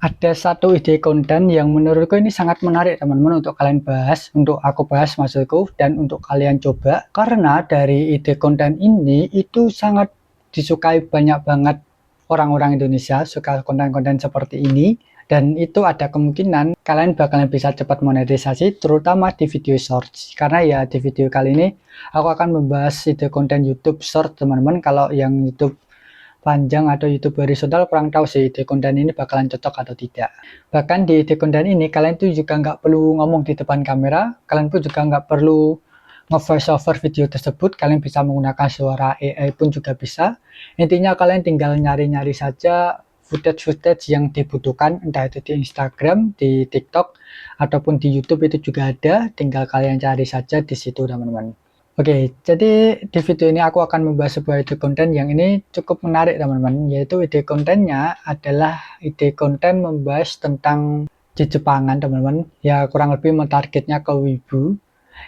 Ada satu ide konten yang menurutku ini sangat menarik teman-teman untuk kalian bahas, untuk aku bahas maksudku, dan untuk kalian coba. Karena dari ide konten ini itu sangat disukai banyak banget orang-orang Indonesia, suka konten-konten seperti ini. Dan itu ada kemungkinan kalian bakalan bisa cepat monetisasi, terutama di video shorts. Karena ya di video kali ini aku akan membahas ide konten YouTube short teman-teman. Kalau yang YouTube panjang atau YouTube horizontal kurang tahu sih ide konten ini bakalan cocok atau tidak. Bahkan di ide konten ini kalian tuh juga nggak perlu ngomong di depan kamera, kalian pun juga nggak perlu nge-voice over video tersebut, kalian bisa menggunakan suara AI pun juga bisa. Intinya kalian tinggal nyari-nyari saja footage-footage yang dibutuhkan, entah itu di Instagram, di TikTok, ataupun di YouTube itu juga ada, tinggal kalian cari saja di situ teman-teman. Oke, jadi di video ini aku akan membahas sebuah ide konten yang ini cukup menarik teman-teman, yaitu ide kontennya adalah ide konten membahas tentang Jepangan teman-teman, ya kurang lebih mentargetnya ke wibu.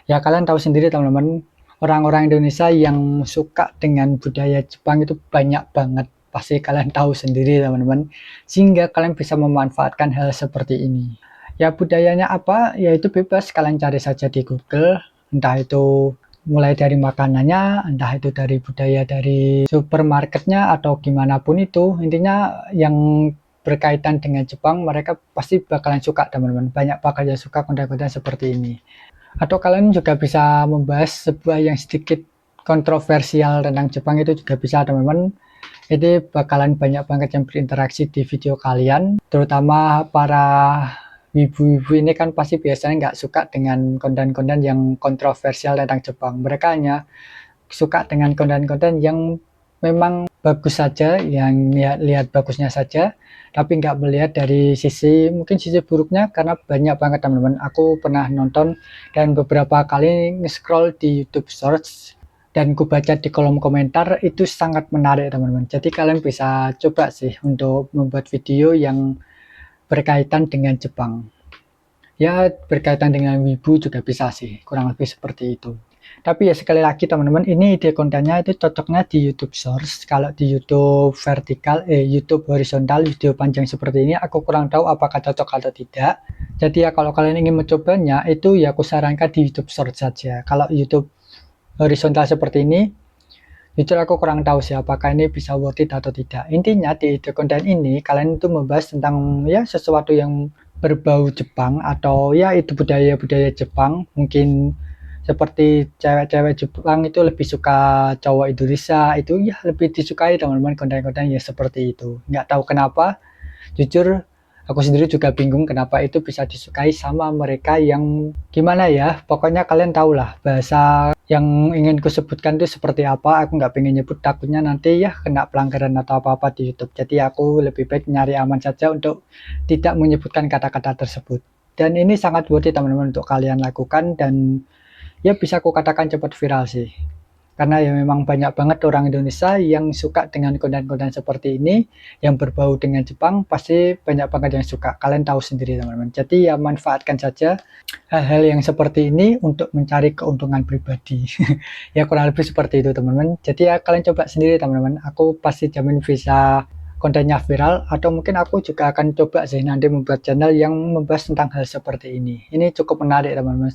Ya kalian tahu sendiri teman-teman, orang-orang Indonesia yang suka dengan budaya Jepang itu banyak banget, pasti kalian tahu sendiri teman-teman, sehingga kalian bisa memanfaatkan hal seperti ini. Ya budayanya apa, yaitu bebas, kalian cari saja di Google, entah itu mulai dari makanannya, entah itu dari budaya dari supermarketnya atau gimana pun itu, intinya yang berkaitan dengan Jepang mereka pasti bakalan suka teman-teman, banyak bakal yang suka konten-konten seperti ini. Atau kalian juga bisa membahas sebuah yang sedikit kontroversial tentang Jepang itu juga bisa teman-teman. Ini bakalan banyak banget yang berinteraksi di video kalian, terutama para ibu-ibu ini kan pasti biasanya nggak suka dengan konten-konten yang kontroversial tentang Jepang. Mereka hanya suka dengan konten-konten yang memang bagus saja, yang lihat bagusnya saja, tapi nggak melihat dari sisi mungkin sisi buruknya, karena banyak banget teman-teman. Aku pernah nonton dan beberapa kali nge-scroll di YouTube Shorts dan ku baca di kolom komentar itu sangat menarik teman-teman. Jadi kalian bisa coba sih untuk membuat video yang berkaitan dengan Jepang. Ya berkaitan dengan wibu juga bisa sih, kurang lebih seperti itu. Tapi ya sekali lagi teman-teman, ini ide kontennya itu cocoknya di YouTube Shorts. Kalau di YouTube vertikal, YouTube horizontal, video panjang seperti ini, aku kurang tahu apakah cocok atau tidak. Jadi ya kalau kalian ingin mencobanya, itu ya aku sarankan di YouTube Shorts saja. Kalau YouTube horizontal seperti ini, jujur aku kurang tahu sih apakah ini bisa worth it atau tidak. Intinya di ide konten ini, kalian itu membahas tentang ya sesuatu yang berbau Jepang, atau ya itu budaya-budaya Jepang. Mungkin seperti cewek-cewek Jepang itu lebih suka cowok Indonesia, itu ya lebih disukai teman-teman konten-konten ya seperti itu. Nggak tahu kenapa, jujur aku sendiri juga bingung kenapa itu bisa disukai sama mereka yang gimana ya. Pokoknya kalian tahu lah bahasa yang ingin kusebutkan itu seperti apa. Aku nggak pengen nyebut, takutnya nanti ya kena pelanggaran atau apa-apa di YouTube. Jadi aku lebih baik nyari aman saja untuk tidak menyebutkan kata-kata tersebut. Dan ini sangat worth it teman-teman untuk kalian lakukan, dan ya bisa aku katakan cepat viral sih. Karena ya memang banyak banget orang Indonesia yang suka dengan konten-konten seperti ini, yang berbau dengan Jepang, pasti banyak banget yang suka. Kalian tahu sendiri teman-teman. Jadi ya manfaatkan saja hal-hal yang seperti ini untuk mencari keuntungan pribadi. Ya kurang lebih seperti itu teman-teman. Jadi ya kalian coba sendiri teman-teman. Aku pasti jamin bisa kontennya viral, atau mungkin aku juga akan coba sih nanti membuat channel yang membahas tentang hal seperti ini. Ini cukup menarik teman-teman.